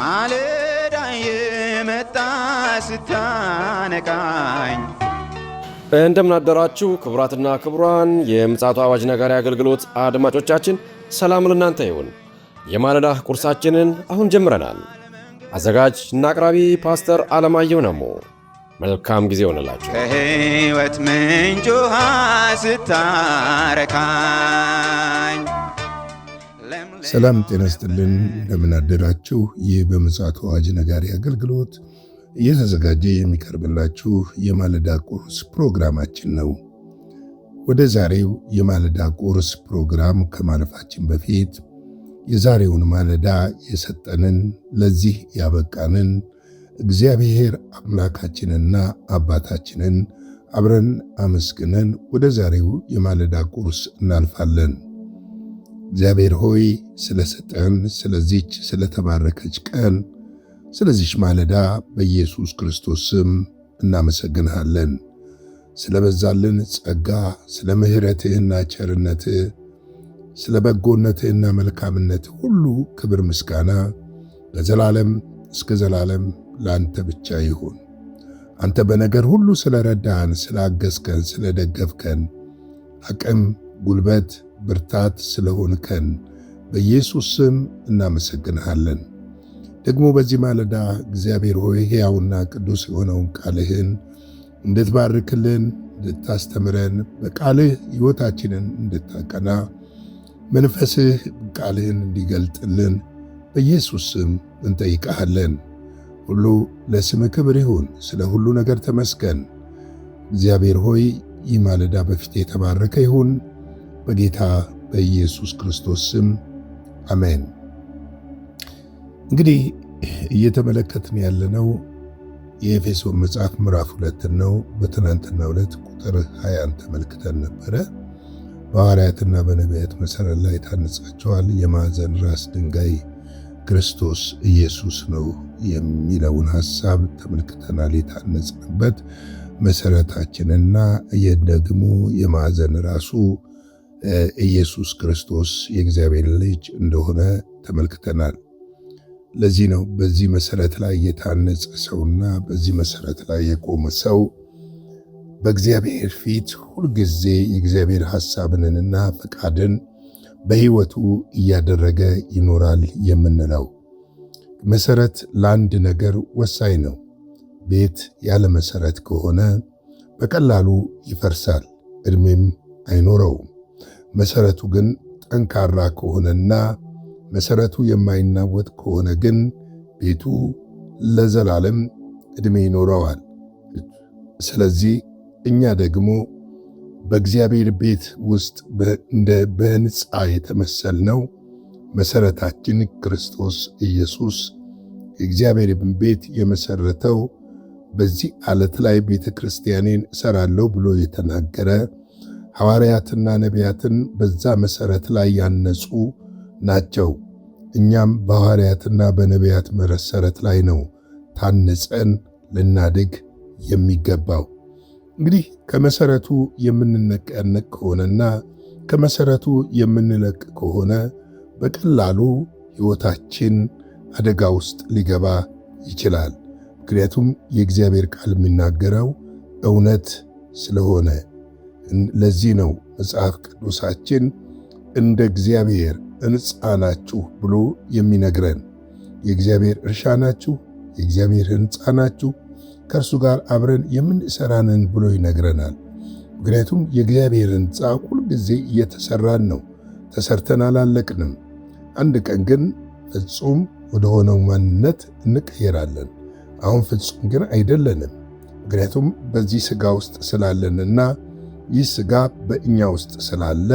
ማለዳ የመጣ ስታነቃኝ። እንደምናደራችሁ ክቡራትና ክቡራን የምፅዓቱ አዋጅ ነጋሪ አገልግሎት አድማጮቻችን ሰላም ለእናንተ ይሁን። የማለዳ ቁርሳችንን አሁን ጀምረናል። አዘጋጅ እና አቅራቢ ፓስተር አለማየሁ ነሞ። መልካም ጊዜ ሆነላችሁ። ከሕይወት ምንጭ ውሃ ስታረካኝ። ሰላም ጤና ይስጥልን። እንደምን አደራችሁ። ይህ በምፅዓቱ አዋጅ ነጋሪ አገልግሎት እየተዘጋጀ የሚቀርብላችሁ የማለዳ ቁርስ ፕሮግራማችን ነው። ወደ ዛሬው የማለዳ ቁርስ ፕሮግራም ከማለፋችን በፊት የዛሬውን ማለዳ የሰጠንን ለዚህ ያበቃንን እግዚአብሔር አምላካችንና አባታችንን አብረን አመስግነን ወደ ዛሬው የማለዳ ቁርስ እናልፋለን። እግዚአብሔር ሆይ ስለሰጠን ስለዚች ስለተባረከች ቀን ስለዚች ማለዳ በኢየሱስ ክርስቶስ ስም እናመሰግንሃለን። ስለበዛልን ጸጋ፣ ስለ ምሕረትህና ቸርነትህ፣ ስለ በጎነትህና መልካምነትህ ሁሉ ክብር ምስጋና ለዘላለም እስከ ዘላለም ለአንተ ብቻ ይሁን። አንተ በነገር ሁሉ ስለረዳን፣ ስላገዝከን፣ ስለደገፍከን፣ አቅም፣ ጉልበት፣ ብርታት ስለሆንከን በኢየሱስ ስም እናመሰግንሃለን። ደግሞ በዚህ ማለዳ እግዚአብሔር ሆይ ሕያውና ቅዱስ የሆነውን ቃልህን እንድትባርክልን፣ እንድታስተምረን፣ በቃልህ ሕይወታችንን እንድታቀና መንፈስህ ቃልህን እንዲገልጥልን በኢየሱስ ስም እንጠይቀሃለን። ሁሉ ለስም ክብር ይሁን። ስለ ሁሉ ነገር ተመስገን። እግዚአብሔር ሆይ ይህ ማለዳ በፊት የተባረከ ይሁን። በጌታ በኢየሱስ ክርስቶስ ስም አሜን። እንግዲህ እየተመለከትን ያለነው የኤፌሶን መጽሐፍ ምዕራፍ 2 ነው። በትናንትናው ዕለት ቁጥር 20 ተመልክተን ነበረ። በሐዋርያትና በነቢያት መሠረት ላይ ታንጻቸዋል፣ የማዕዘን ራስ ድንጋይ ክርስቶስ ኢየሱስ ነው የሚለውን ሐሳብ ተመልክተናል። የታነጽንበት መሠረታችንና የደግሞ የማዕዘን ራሱ ኢየሱስ ክርስቶስ የእግዚአብሔር ልጅ እንደሆነ ተመልክተናል። ለዚህ ነው በዚህ መሠረት ላይ የታነጸ ሰውና በዚህ መሠረት ላይ የቆመ ሰው በእግዚአብሔር ፊት ሁልጊዜ የእግዚአብሔር ሐሳብንና ፈቃድን በሕይወቱ እያደረገ ይኖራል የምንለው። መሠረት ለአንድ ነገር ወሳኝ ነው። ቤት ያለ መሠረት ከሆነ በቀላሉ ይፈርሳል፣ ዕድሜም አይኖረውም። መሠረቱ ግን ጠንካራ ከሆነና መሠረቱ የማይናወጥ ከሆነ ግን ቤቱ ለዘላለም ዕድሜ ይኖረዋል። ስለዚህ እኛ ደግሞ በእግዚአብሔር ቤት ውስጥ በሕንፃ የተመሰልነው መሠረታችን ክርስቶስ ኢየሱስ የእግዚአብሔርን ቤት የመሠረተው በዚህ ዓለት ላይ ቤተ ክርስቲያኔን እሠራለሁ ብሎ የተናገረ ሐዋርያትና ነቢያትን በዛ መሠረት ላይ ያነጹ ናቸው። እኛም በሐዋርያትና በነቢያት መሠረት ላይ ነው ታንጸን ልናድግ የሚገባው። እንግዲህ ከመሠረቱ የምንነቀነቅ ከሆነና ከመሠረቱ የምንለቅ ከሆነ በቀላሉ ሕይወታችን አደጋ ውስጥ ሊገባ ይችላል። ምክንያቱም የእግዚአብሔር ቃል የሚናገረው እውነት ስለሆነ። ለዚህ ነው መጽሐፍ ቅዱሳችን እንደ እግዚአብሔር ሕንፃ ናችሁ ብሎ የሚነግረን። የእግዚአብሔር እርሻ ናችሁ፣ የእግዚአብሔር ሕንፃ ናችሁ፣ ከእርሱ ጋር አብረን የምንሰራንን ብሎ ይነግረናል። ምክንያቱም የእግዚአብሔር ሕንፃ ሁልጊዜ እየተሰራን ነው። ተሰርተን አላለቅንም። አንድ ቀን ግን ፍጹም ወደ ሆነው ማንነት እንቀየራለን። አሁን ፍጹም ግን አይደለንም። ምክንያቱም በዚህ ሥጋ ውስጥ ስላለንና ይህ ሥጋ በእኛ ውስጥ ስላለ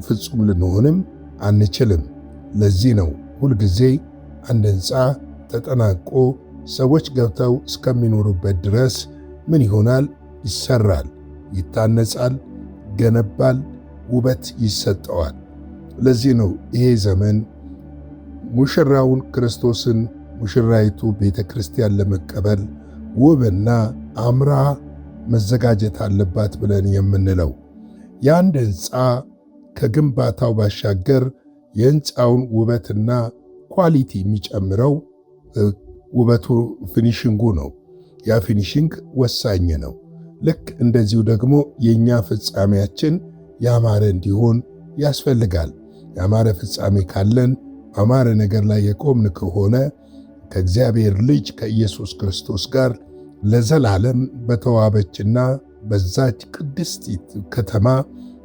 ፍጹም ልንሆንም አንችልም። ለዚህ ነው ሁልጊዜ አንድ ሕንፃ ተጠናቆ ሰዎች ገብተው እስከሚኖሩበት ድረስ ምን ይሆናል? ይሰራል፣ ይታነጻል፣ ይገነባል፣ ውበት ይሰጠዋል። ለዚህ ነው ይሄ ዘመን ሙሽራውን ክርስቶስን ሙሽራይቱ ቤተ ክርስቲያን ለመቀበል ውብና አምራ መዘጋጀት አለባት ብለን የምንለው። የአንድ ሕንፃ ከግንባታው ባሻገር የሕንፃውን ውበትና ኳሊቲ የሚጨምረው ውበቱ ፊኒሽንጉ ነው። ያ ፊኒሽንግ ወሳኝ ነው። ልክ እንደዚሁ ደግሞ የኛ ፍጻሜያችን ያማረ እንዲሆን ያስፈልጋል። ያማረ ፍጻሜ ካለን በአማረ ነገር ላይ የቆምን ከሆነ ከእግዚአብሔር ልጅ ከኢየሱስ ክርስቶስ ጋር ለዘላለም በተዋበችና በዛች ቅድስት ከተማ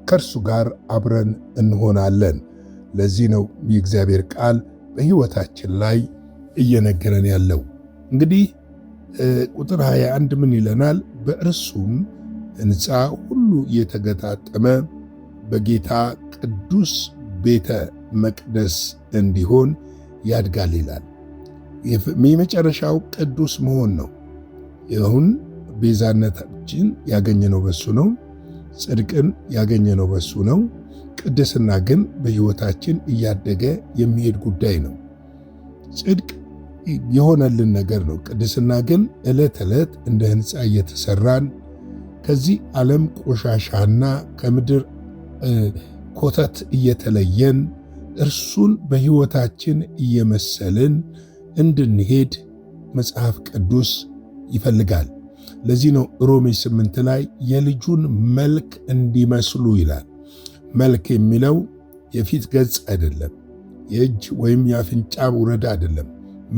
ከእርሱ ጋር አብረን እንሆናለን። ለዚህ ነው የእግዚአብሔር ቃል በሕይወታችን ላይ እየነገረን ያለው። እንግዲህ ቁጥር 21 ምን ይለናል? በእርሱም ሕንፃ ሁሉ እየተገጣጠመ በጌታ ቅዱስ ቤተ መቅደስ እንዲሆን ያድጋል ይላል። የመጨረሻው ቅዱስ መሆን ነው። ይሁን ቤዛነታችን ያገኘነው በሱ ነው። ጽድቅን ያገኘነው በሱ ነው። ቅድስና ግን በሕይወታችን እያደገ የሚሄድ ጉዳይ ነው። ጽድቅ የሆነልን ነገር ነው። ቅድስና ግን ዕለት ዕለት እንደ ሕንፃ እየተሰራን ከዚህ ዓለም ቆሻሻና ከምድር ኮተት እየተለየን እርሱን በሕይወታችን እየመሰልን እንድንሄድ መጽሐፍ ቅዱስ ይፈልጋል። ለዚህ ነው ሮሜ 8 ላይ የልጁን መልክ እንዲመስሉ ይላል። መልክ የሚለው የፊት ገጽ አይደለም፣ የእጅ ወይም የአፍንጫ ውረድ አይደለም።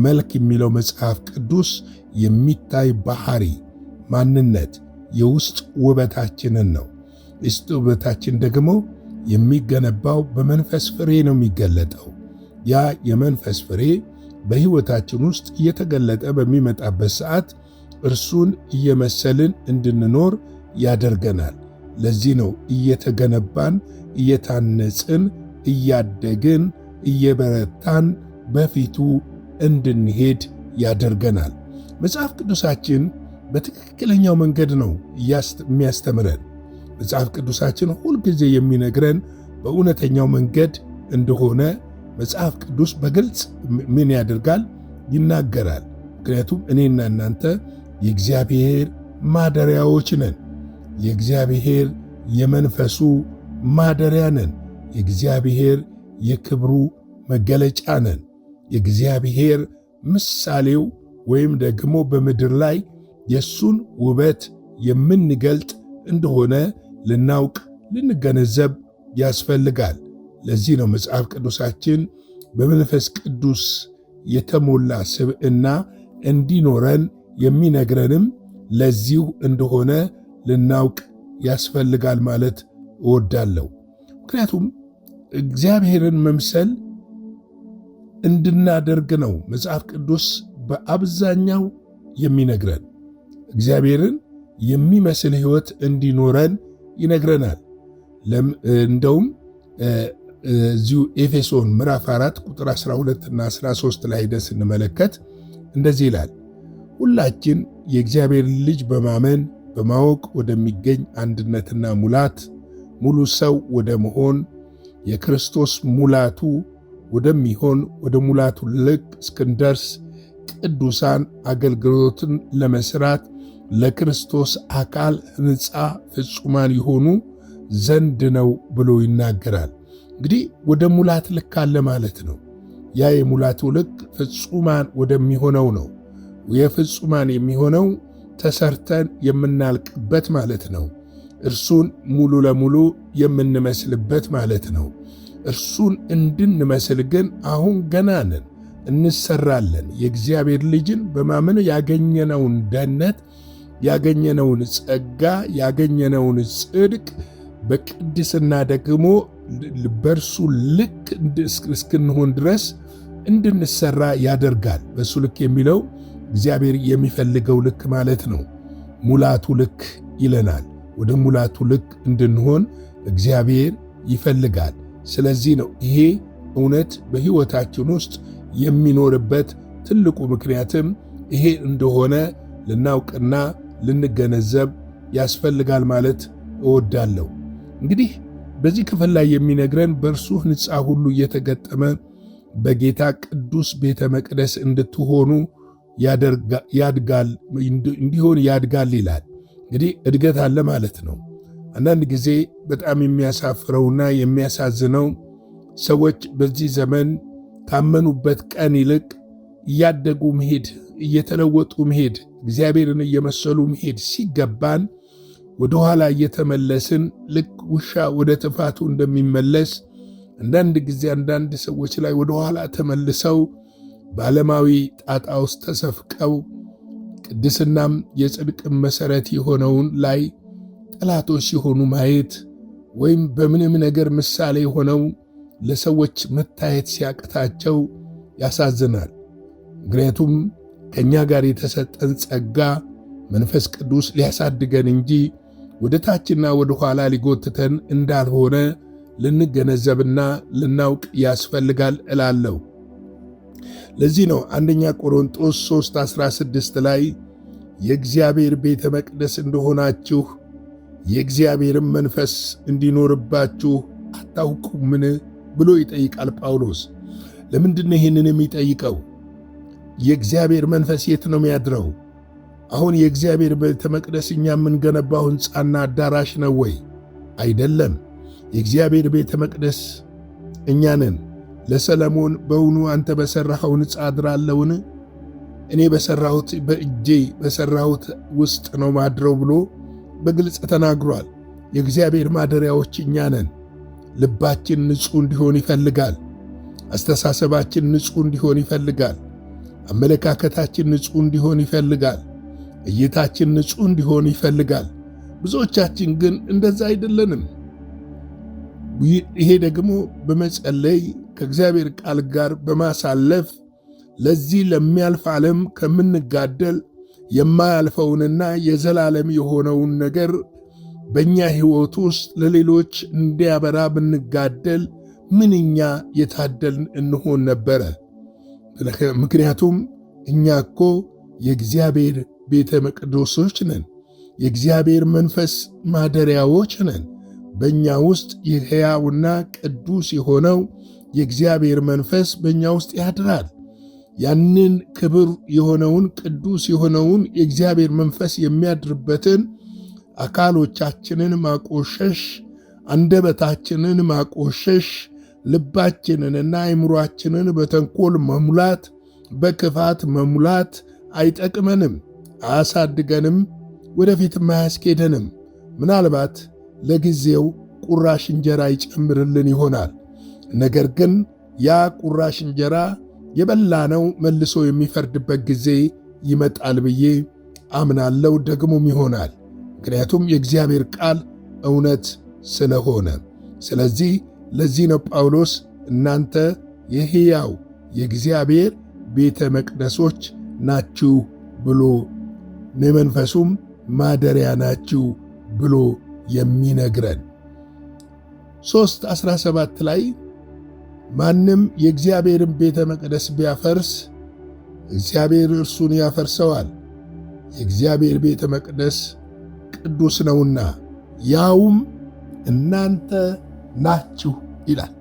መልክ የሚለው መጽሐፍ ቅዱስ የሚታይ ባህሪ፣ ማንነት፣ የውስጥ ውበታችንን ነው። የውስጥ ውበታችን ደግሞ የሚገነባው በመንፈስ ፍሬ ነው የሚገለጠው። ያ የመንፈስ ፍሬ በሕይወታችን ውስጥ እየተገለጠ በሚመጣበት ሰዓት እርሱን እየመሰልን እንድንኖር ያደርገናል። ለዚህ ነው እየተገነባን፣ እየታነጽን፣ እያደግን፣ እየበረታን በፊቱ እንድንሄድ ያደርገናል። መጽሐፍ ቅዱሳችን በትክክለኛው መንገድ ነው የሚያስተምረን። መጽሐፍ ቅዱሳችን ሁልጊዜ የሚነግረን በእውነተኛው መንገድ እንደሆነ መጽሐፍ ቅዱስ በግልጽ ምን ያደርጋል? ይናገራል። ምክንያቱም እኔና እናንተ የእግዚአብሔር ማደሪያዎች ነን። የእግዚአብሔር የመንፈሱ ማደሪያ ነን። የእግዚአብሔር የክብሩ መገለጫ ነን። የእግዚአብሔር ምሳሌው ወይም ደግሞ በምድር ላይ የሱን ውበት የምንገልጥ እንደሆነ ልናውቅ ልንገነዘብ ያስፈልጋል። ለዚህ ነው መጽሐፍ ቅዱሳችን በመንፈስ ቅዱስ የተሞላ ስብዕና እንዲኖረን የሚነግረንም ለዚሁ እንደሆነ ልናውቅ ያስፈልጋል ማለት እወዳለሁ። ምክንያቱም እግዚአብሔርን መምሰል እንድናደርግ ነው መጽሐፍ ቅዱስ በአብዛኛው የሚነግረን። እግዚአብሔርን የሚመስል ሕይወት እንዲኖረን ይነግረናል። እንደውም እዚሁ ኤፌሶን ምዕራፍ 4 ቁጥር 12 እና 13 ላይ ሄደን ስንመለከት እንደዚህ ይላል፣ ሁላችን የእግዚአብሔር ልጅ በማመን በማወቅ ወደሚገኝ አንድነትና ሙላት ሙሉ ሰው ወደ መሆን የክርስቶስ ሙላቱ ወደሚሆን ወደ ሙላቱ ልክ እስክንደርስ ቅዱሳን አገልግሎትን ለመስራት ለክርስቶስ አካል ሕንፃ ፍጹማን የሆኑ ዘንድ ነው ብሎ ይናገራል። እንግዲህ ወደ ሙላት ልክ አለ ማለት ነው። ያ የሙላቱ ልክ ፍጹማን ወደሚሆነው ነው። የፍጹማን የሚሆነው ተሰርተን የምናልቅበት ማለት ነው። እርሱን ሙሉ ለሙሉ የምንመስልበት ማለት ነው። እርሱን እንድንመስል ግን አሁን ገና ነን፣ እንሰራለን። የእግዚአብሔር ልጅን በማመን ያገኘነውን ደህንነት፣ ያገኘነውን ጸጋ፣ ያገኘነውን ጽድቅ በቅድስና ደግሞ በእርሱ ልክ እስክንሆን ድረስ እንድንሰራ ያደርጋል። በእሱ ልክ የሚለው እግዚአብሔር የሚፈልገው ልክ ማለት ነው። ሙላቱ ልክ ይለናል። ወደ ሙላቱ ልክ እንድንሆን እግዚአብሔር ይፈልጋል። ስለዚህ ነው ይሄ እውነት በሕይወታችን ውስጥ የሚኖርበት ትልቁ ምክንያትም ይሄ እንደሆነ ልናውቅና ልንገነዘብ ያስፈልጋል ማለት እወዳለሁ። እንግዲህ በዚህ ክፍል ላይ የሚነግረን በእርሱ ሕንፃ ሁሉ እየተገጠመ በጌታ ቅዱስ ቤተ መቅደስ እንድትሆኑ እንዲሆን ያድጋል ይላል። እንግዲህ እድገት አለ ማለት ነው። አንዳንድ ጊዜ በጣም የሚያሳፍረውና የሚያሳዝነው ሰዎች በዚህ ዘመን ካመኑበት ቀን ይልቅ እያደጉ መሄድ፣ እየተለወጡ መሄድ፣ እግዚአብሔርን እየመሰሉ መሄድ ሲገባን ወደኋላ እየተመለስን ልክ ውሻ ወደ ጥፋቱ እንደሚመለስ አንዳንድ ጊዜ አንዳንድ ሰዎች ላይ ወደኋላ ተመልሰው በዓለማዊ ጣጣ ውስጥ ተሰፍቀው ቅድስናም የጽድቅም መሠረት የሆነውን ላይ ጠላቶች ሲሆኑ ማየት ወይም በምንም ነገር ምሳሌ ሆነው ለሰዎች መታየት ሲያቅታቸው ያሳዝናል። ምክንያቱም ከእኛ ጋር የተሰጠን ጸጋ መንፈስ ቅዱስ ሊያሳድገን እንጂ ወደ ታችና ወደ ኋላ ሊጎትተን እንዳልሆነ ልንገነዘብና ልናውቅ ያስፈልጋል እላለሁ። ለዚህ ነው አንደኛ ቆሮንጦስ 3:16 ላይ የእግዚአብሔር ቤተ መቅደስ እንደሆናችሁ የእግዚአብሔርን መንፈስ እንዲኖርባችሁ አታውቁምን ብሎ ይጠይቃል ጳውሎስ። ለምንድን ነው ይህንን የሚጠይቀው? የእግዚአብሔር መንፈስ የት ነው የሚያድረው? አሁን የእግዚአብሔር ቤተ መቅደስ እኛ የምንገነባው ሕንፃና አዳራሽ ነው ወይ? አይደለም። የእግዚአብሔር ቤተ መቅደስ እኛ ነን። ለሰለሞን በውኑ አንተ በሠራኸው ሕንፃ አድራለውን? እኔ በሠራሁት በእጄ በሠራሁት ውስጥ ነው ማድረው ብሎ በግልጽ ተናግሯል። የእግዚአብሔር ማደሪያዎች እኛ ነን። ልባችን ንጹሕ እንዲሆን ይፈልጋል። አስተሳሰባችን ንጹሕ እንዲሆን ይፈልጋል። አመለካከታችን ንጹሕ እንዲሆን ይፈልጋል። እይታችን ንጹሕ እንዲሆን ይፈልጋል። ብዙዎቻችን ግን እንደዛ አይደለንም። ይሄ ደግሞ በመጸለይ ከእግዚአብሔር ቃል ጋር በማሳለፍ ለዚህ ለሚያልፍ ዓለም ከምንጋደል የማያልፈውንና የዘላለም የሆነውን ነገር በእኛ ሕይወት ውስጥ ለሌሎች እንዲያበራ ብንጋደል ምንኛ የታደልን እንሆን ነበረ። ምክንያቱም እኛ እኮ የእግዚአብሔር ቤተ መቅደሶች ነን። የእግዚአብሔር መንፈስ ማደሪያዎች ነን። በእኛ ውስጥ የሕያውና ቅዱስ የሆነው የእግዚአብሔር መንፈስ በእኛ ውስጥ ያድራል። ያንን ክብር የሆነውን ቅዱስ የሆነውን የእግዚአብሔር መንፈስ የሚያድርበትን አካሎቻችንን ማቆሸሽ፣ አንደበታችንን ማቆሸሽ፣ ልባችንንና አእምሮአችንን በተንኮል መሙላት፣ በክፋት መሙላት አይጠቅመንም፣ አያሳድገንም፣ ወደፊትም አያስኬደንም። ምናልባት ለጊዜው ቁራሽ እንጀራ ይጨምርልን ይሆናል። ነገር ግን ያ ቁራሽ እንጀራ የበላነው መልሶ የሚፈርድበት ጊዜ ይመጣል ብዬ አምናለሁ። ደግሞም ይሆናል። ምክንያቱም የእግዚአብሔር ቃል እውነት ስለሆነ። ስለዚህ ለዚህ ነው ጳውሎስ እናንተ የሕያው የእግዚአብሔር ቤተ መቅደሶች ናችሁ ብሎ የመንፈሱም ማደሪያ ናችሁ ብሎ የሚነግረን። 3:17 ላይ ማንም የእግዚአብሔርን ቤተ መቅደስ ቢያፈርስ እግዚአብሔር እርሱን ያፈርሰዋል፣ የእግዚአብሔር ቤተ መቅደስ ቅዱስ ነውና ያውም እናንተ ናችሁ ይላል።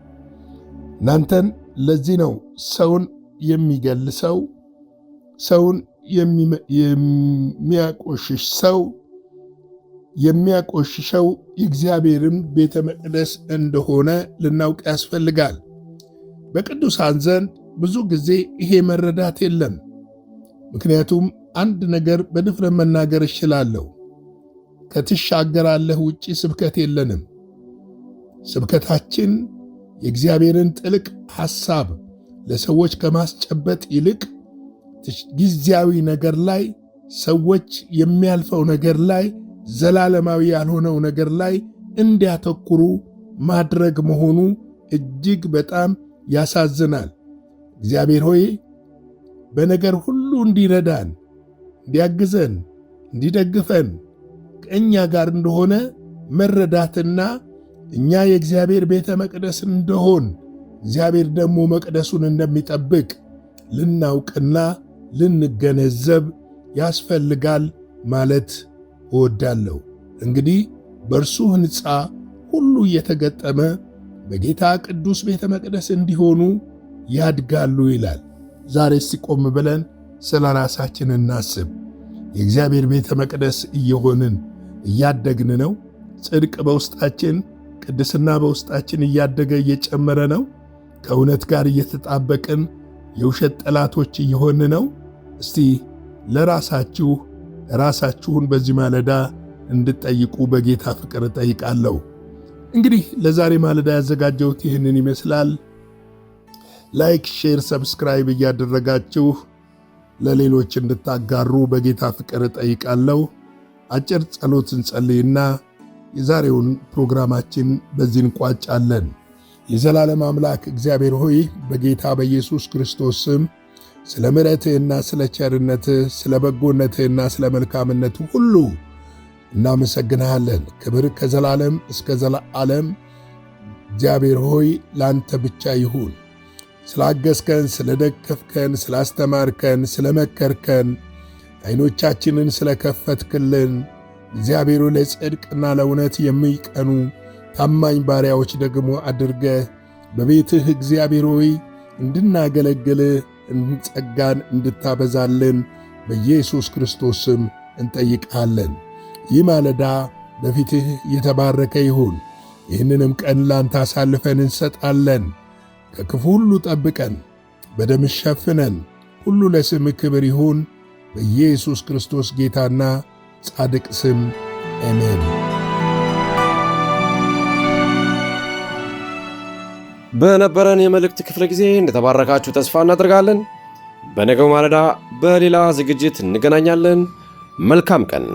እናንተን ለዚህ ነው ሰውን የሚገል ሰው፣ ሰውን የሚያቆሽሽ ሰው የሚያቆሽሸው የእግዚአብሔርን ቤተ መቅደስ እንደሆነ ልናውቅ ያስፈልጋል። በቅዱሳን ዘንድ ብዙ ጊዜ ይሄ መረዳት የለም። ምክንያቱም አንድ ነገር በድፍረት መናገር እችላለሁ። ከትሻገራለህ ውጪ ስብከት የለንም። ስብከታችን የእግዚአብሔርን ጥልቅ ሐሳብ ለሰዎች ከማስጨበጥ ይልቅ ጊዜያዊ ነገር ላይ፣ ሰዎች የሚያልፈው ነገር ላይ፣ ዘላለማዊ ያልሆነው ነገር ላይ እንዲያተኩሩ ማድረግ መሆኑ እጅግ በጣም ያሳዝናል። እግዚአብሔር ሆይ በነገር ሁሉ እንዲረዳን፣ እንዲያግዘን፣ እንዲደግፈን ከእኛ ጋር እንደሆነ መረዳትና እኛ የእግዚአብሔር ቤተ መቅደስ እንደሆን እግዚአብሔር ደግሞ መቅደሱን እንደሚጠብቅ ልናውቅና ልንገነዘብ ያስፈልጋል ማለት እወዳለሁ። እንግዲህ በእርሱ ሕንፃ ሁሉ እየተገጠመ በጌታ ቅዱስ ቤተ መቅደስ እንዲሆኑ ያድጋሉ ይላል። ዛሬ ሲቆም ብለን ስለ ራሳችን እናስብ። የእግዚአብሔር ቤተ መቅደስ እየሆንን እያደግን ነው? ጽድቅ በውስጣችን፣ ቅድስና በውስጣችን እያደገ እየጨመረ ነው? ከእውነት ጋር እየተጣበቅን የውሸት ጠላቶች እየሆን ነው? እስቲ ራሳችሁን በዚህ ማለዳ እንድትጠይቁ በጌታ ፍቅር እጠይቃለሁ። እንግዲህ ለዛሬ ማለዳ ያዘጋጀሁት ይህንን ይመስላል። ላይክ፣ ሼር፣ ሰብስክራይብ እያደረጋችሁ ለሌሎች እንድታጋሩ በጌታ ፍቅር እጠይቃለሁ። አጭር ጸሎት እንጸልይና የዛሬውን ፕሮግራማችን በዚህ እንቋጫለን። የዘላለም አምላክ እግዚአብሔር ሆይ በጌታ በኢየሱስ ክርስቶስ ስም ስለ ምሕረትህና ስለ ቸርነትህ፣ ስለ በጎነትህና ስለ መልካምነትህ ሁሉ እናመሰግንሃለን። ክብር ከዘላለም እስከ ዘላለም እግዚአብሔር ሆይ ላንተ ብቻ ይሁን። ስላገዝከን፣ ስለደገፍከን፣ ስላስተማርከን፣ ስለመከርከን፣ ዓይኖቻችንን ስለከፈትክልን እግዚአብሔሩ ለጽድቅና ለእውነት የሚቀኑ ታማኝ ባሪያዎች ደግሞ አድርገህ በቤትህ እግዚአብሔር ሆይ እንድናገለግልህ ጸጋን እንድታበዛልን በኢየሱስ ክርስቶስ ስም እንጠይቃለን። ይህ ማለዳ በፊትህ የተባረከ ይሁን። ይህንንም ቀን ላንተ አሳልፈን እንሰጣለን። ከክፉ ሁሉ ጠብቀን፣ በደምህ ሸፍነን። ሁሉ ለስምህ ክብር ይሁን። በኢየሱስ ክርስቶስ ጌታና ጻድቅ ስም አሜን። በነበረን የመልእክት ክፍለ ጊዜ እንደተባረካችሁ ተስፋ እናደርጋለን። በነገው ማለዳ በሌላ ዝግጅት እንገናኛለን። መልካም ቀን።